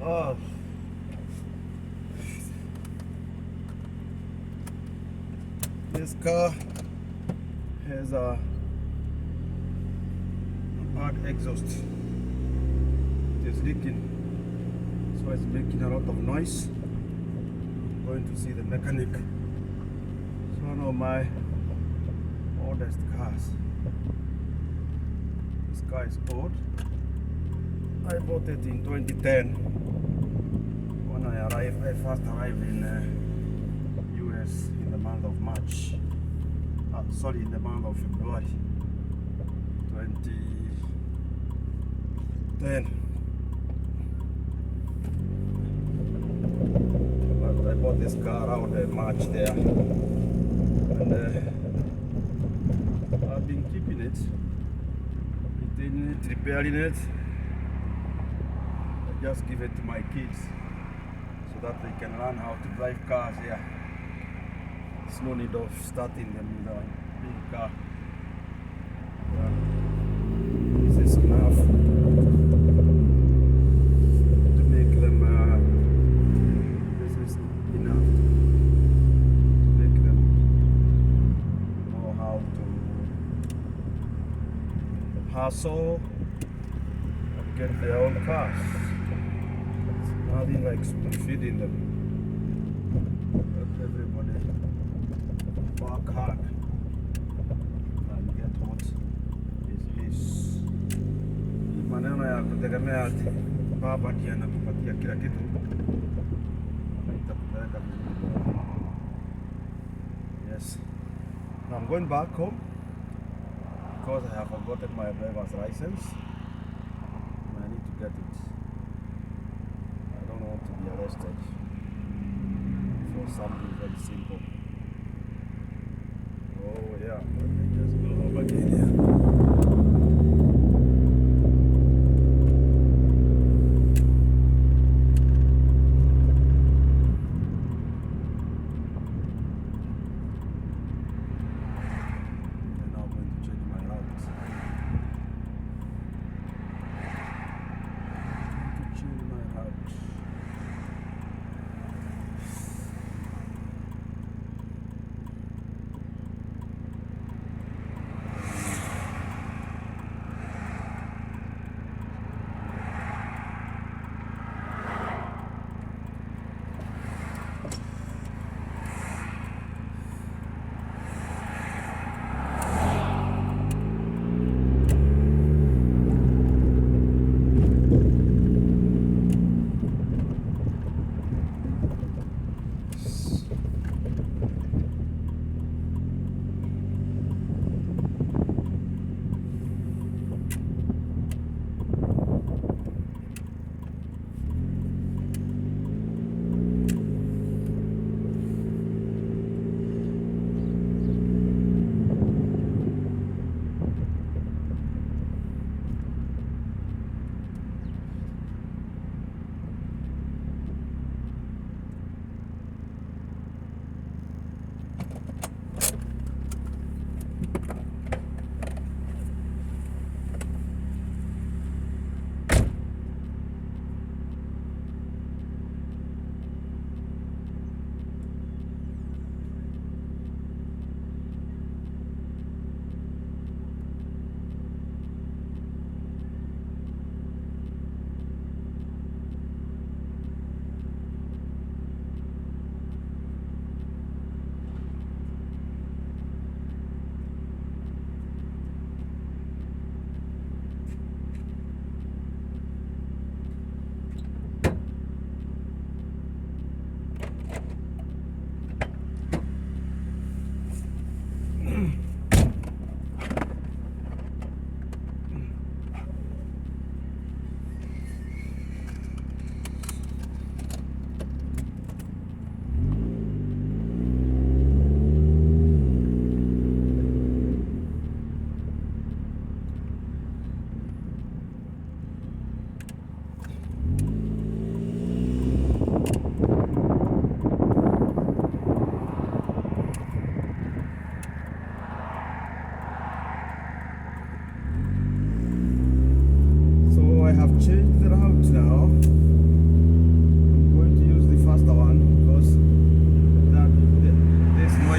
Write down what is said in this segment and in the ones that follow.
Oh, this car has a bad exhaust. It is leaking, so it's making a lot of noise. I'm going to see the mechanic. It's one of my oldest cars. This car is old. I bought it in 2010 when I first arrived in US in the month of March. In the month of February 2010. But I bought this car around March there, and I've been keeping it, maintaining it, repairing it. I just give it to my kids so that they can learn how to drive cars here. There's no need of starting them with a big car. This is enough to make them. This is enough to make them know how to hustle and get their own cars. It's nothing like spoon feeding them. Let everybody work hard and get what is his. Maneno ya kutegemea ati baba ndiye anakupatia kila kitu itakupeleka vizuri. Yes. Now I'm going back home because I have forgotten my driver's license and I need to get it. I don't want to be arrested for something very simple. Oh yeah, let me just go over here.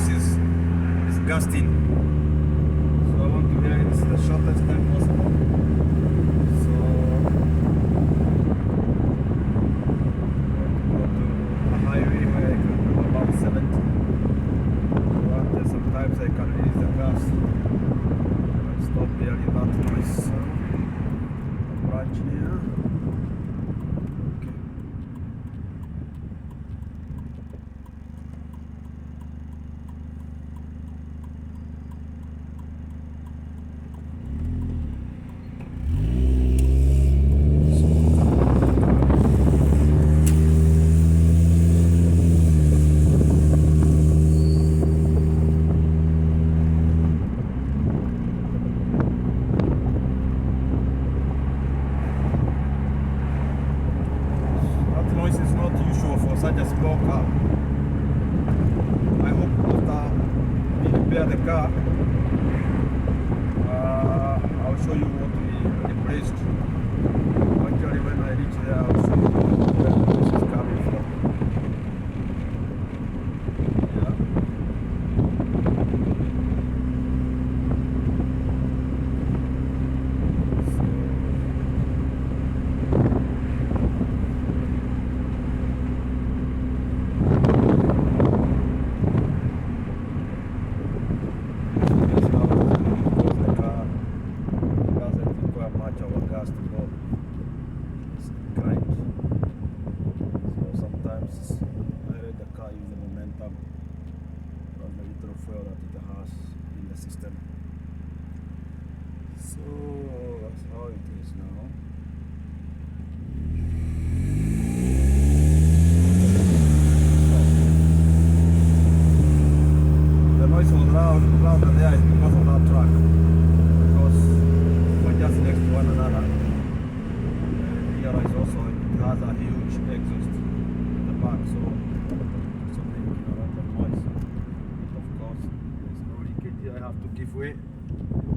noise is disgusting. So I want to hear it the shortest time possible. So go to a highway where I can do about 70. But sometimes I can release the gas. And stop hearing that noise. So branch here. Okay. That noise is not usual for such a small car. I hope after we repair the car, I'll show you what we replaced. Actually, when I reach there, I'll show you where this is coming from. Yeah. Fuel that it has in the system. So that's how it is now. The noise was louder there is because of that truck. Because we're just next to one another. Here is also, it has a huge exhaust in the back, so making a lot of noise. I have to give way.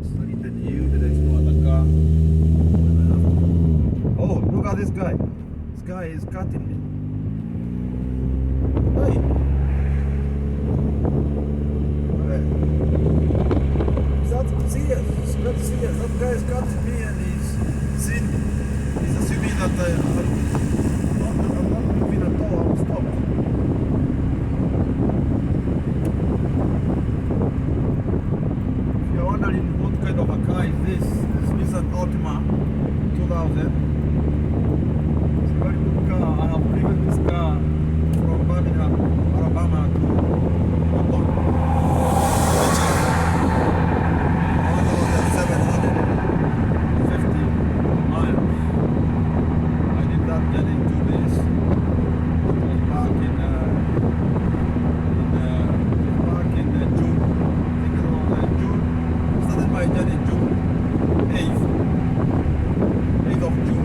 So I need you, there is no other car. Oh, look at this guy. This guy is cutting me. Hey. Is that serious? That's serious. That guy is cutting me and he's assuming that I'm not moving at all. I'm stopped. What kind of a car is this? This is Nissan Altima 2000. It's a very good car. I have driven this car from Birmingham, Alabama to London. 1,750 miles. I did that journey in 2 days. It was back in June. I think it was June. Started my journey June 8th of June.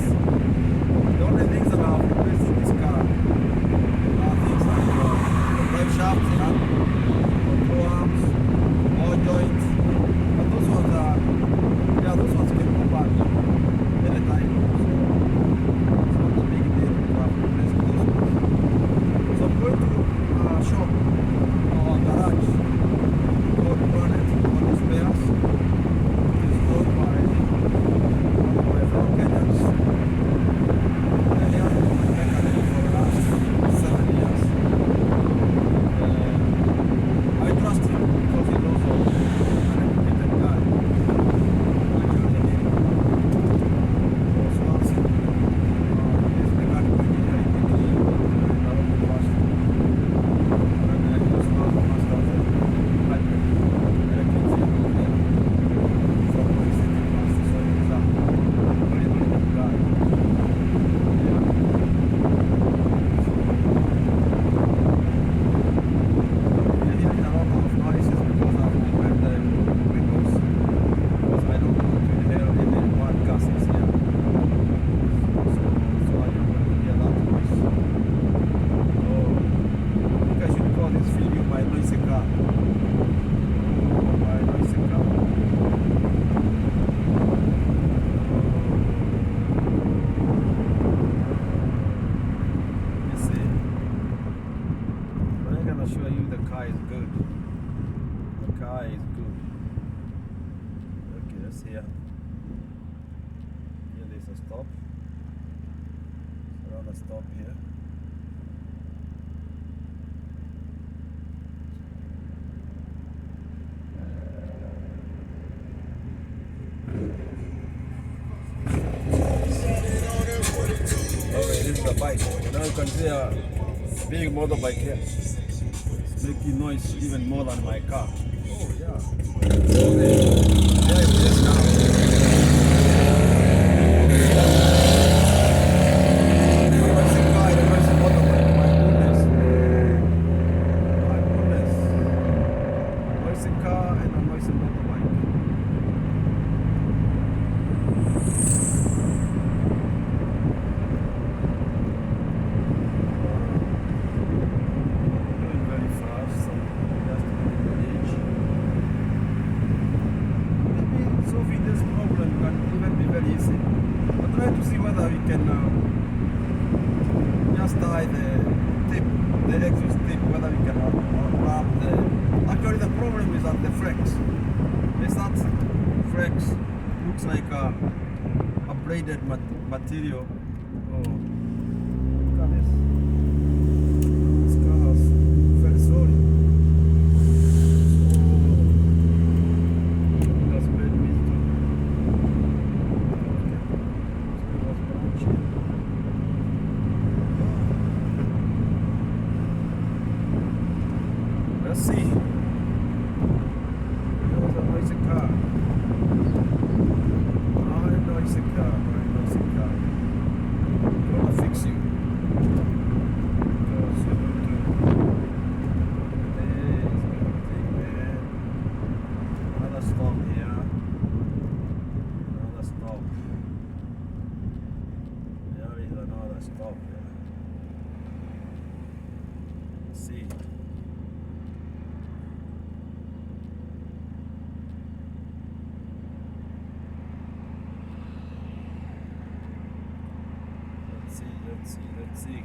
The only things that I've replaced in this car are things like the drive shaft, control arms, ball joints. But those ones are, yeah, those ones can come back anytime. So it's not a big deal to have replaced those ones. So I'm going to shop or garage called Planet Auto Spares. It's owned by one of my fellow Kenyans. And he has been my mechanic for the last 7 years. I trust him because he's also an educated guy. I joined him. Also asked him, he's mechanical engineering degree in Nairobi University. And he also has a master's in electrical engineering from my city university. So he's a very, very good guy. Yeah. You're hearing a lot of noises because I've opened the windows because I don't want to inhale any bad gases here. So I don't want to hear that noise. So I think I should call this video my noisy car. My noisy car. You see, I'm gonna show you the car is good. The car is good. Okay, let's see here. Here there's a stop. Around a stop here. Okay, this is the bike. Now you can see a big motorbike here. It's making noise even more than my car. Oh yeah. Okay. There it is now. The noisy car, the noisy motorbike. My goodness. My goodness. Noisy car and a noisy motorbike. Going very fast, so just to the edge. Maybe solving this problem can even be very easy. But try to see whether we can just tie the tip, the exhaust tip, whether we can wrap the. Actually, the problem is at the flex. Is that flex looks like a braided material. Oh, look at this. This car has very slowly. So it has made me to. Okay. So it was branching. Let's see. It was a noisy car. Oh, a noisy car. A noisy car. I'm gonna fix you. Because you're going to. There is going to take man. Another stop here. Another stop. There is another stop here. Let's see. Let's see.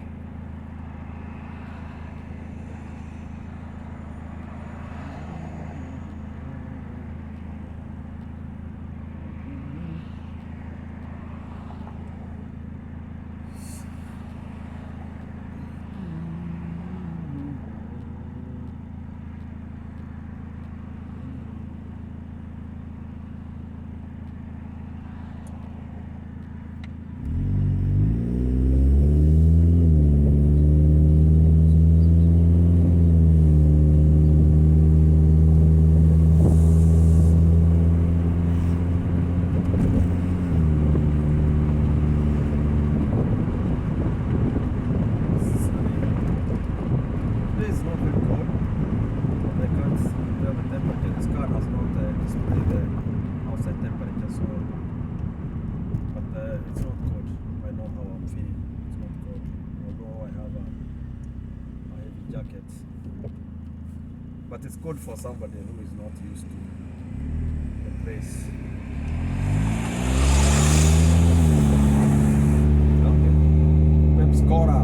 But it's good for somebody who is not used to the place. Okay. Pepscora.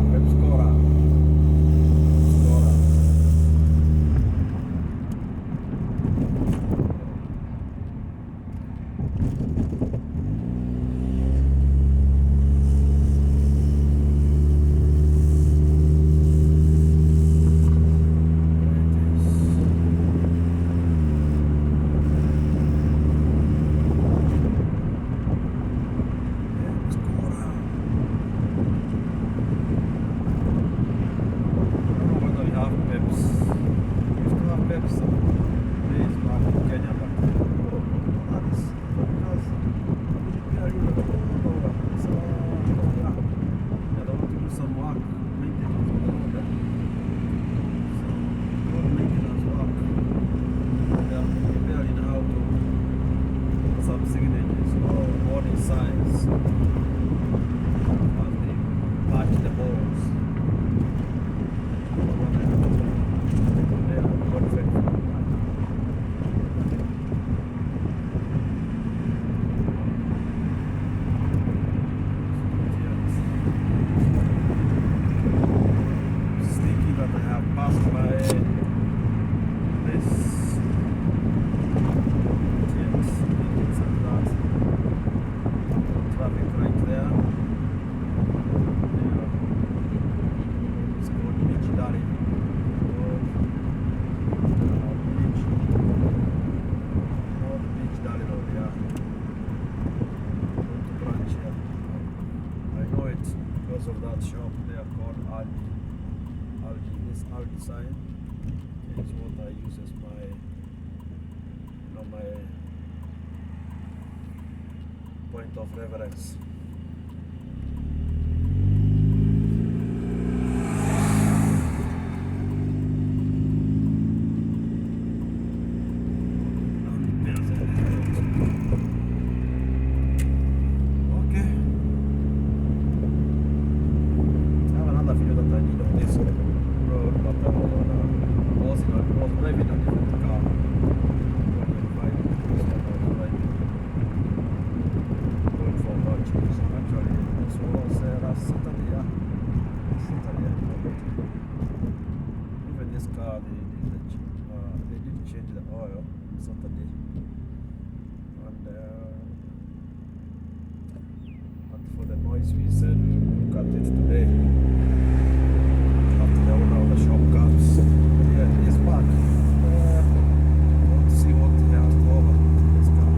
Of that shop, they are called Aldi. This Aldi sign is what I use as my, my point of reference. Even this car, they did change the oil on Saturday, and for the noise we said we will look at it today after the owner of the shop comes. Yeah, he's back. Want to see what he has to offer this car.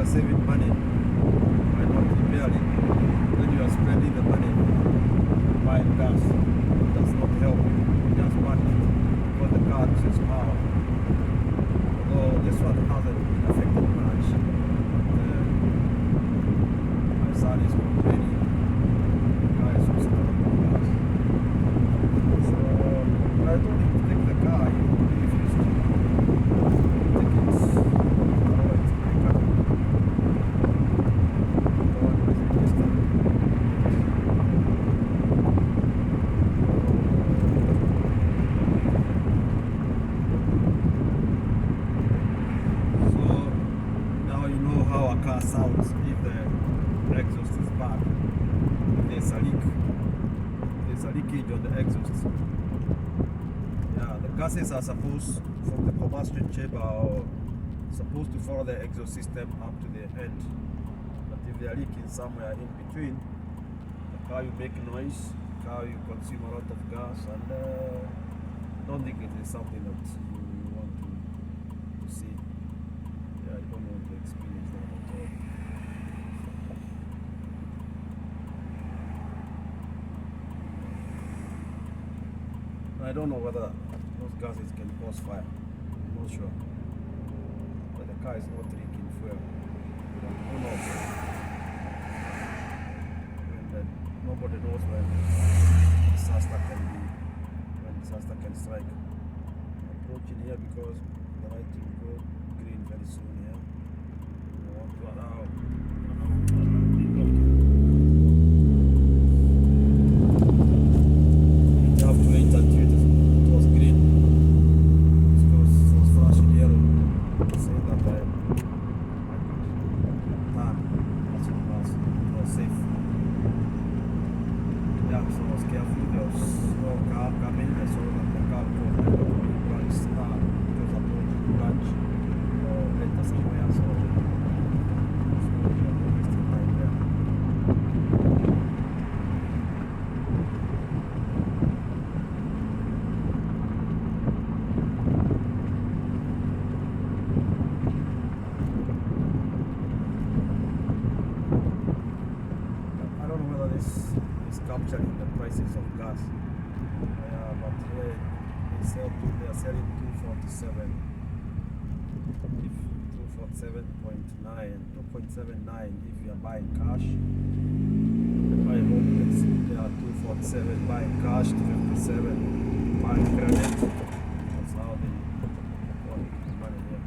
Saving money by not repairing, when you are spending the money buying gas. It does not help. Just money for the car uses power. Although this one hasn't been affected much. My son is complaining. The car is using a lot of gas. So I told him to take the car. He refused to take it. Car sounds if the exhaust is bad. If there's a leakage on the exhaust. Yeah, the gases are supposed from the combustion chamber are supposed to follow the exhaust system up to the end. But if they are leaking somewhere in between, the car will make noise, the car will consume a lot of gas, and I don't think it is something that you want to see. Yeah, you don't want to experience that. I don't know whether those gases can cause fire. I'm not sure. But the car is not leaking fuel. Who knows? And nobody knows when. disaster can be, when disaster can strike. Approaching here because the light will go green very soon here. We want to allow. You have to wait until it was green. Because it was flashing yellow. Saying that I could turn as soon as it was safe. Yeah, so I was careful. There was no car coming. I saw that the car was like a big branch star. It was approaching the branch or enter somewhere. So we were wasting time there. I don't know whether this is capturing the prices of gas. But here they are selling 247. If 247.9, 2.79 if you are buying cash. I hope you can see they are 247 buying cash, 257 buying credit. That's how they work the money here.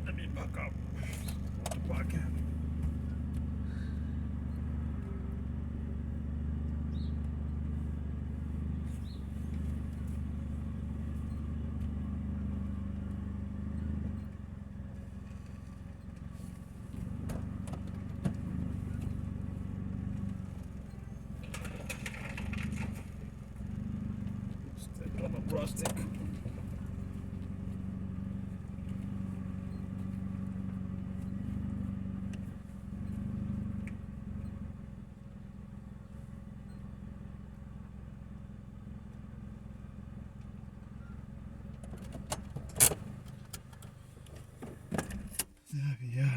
Let me back up. Back in. Step on the plastic. There we are.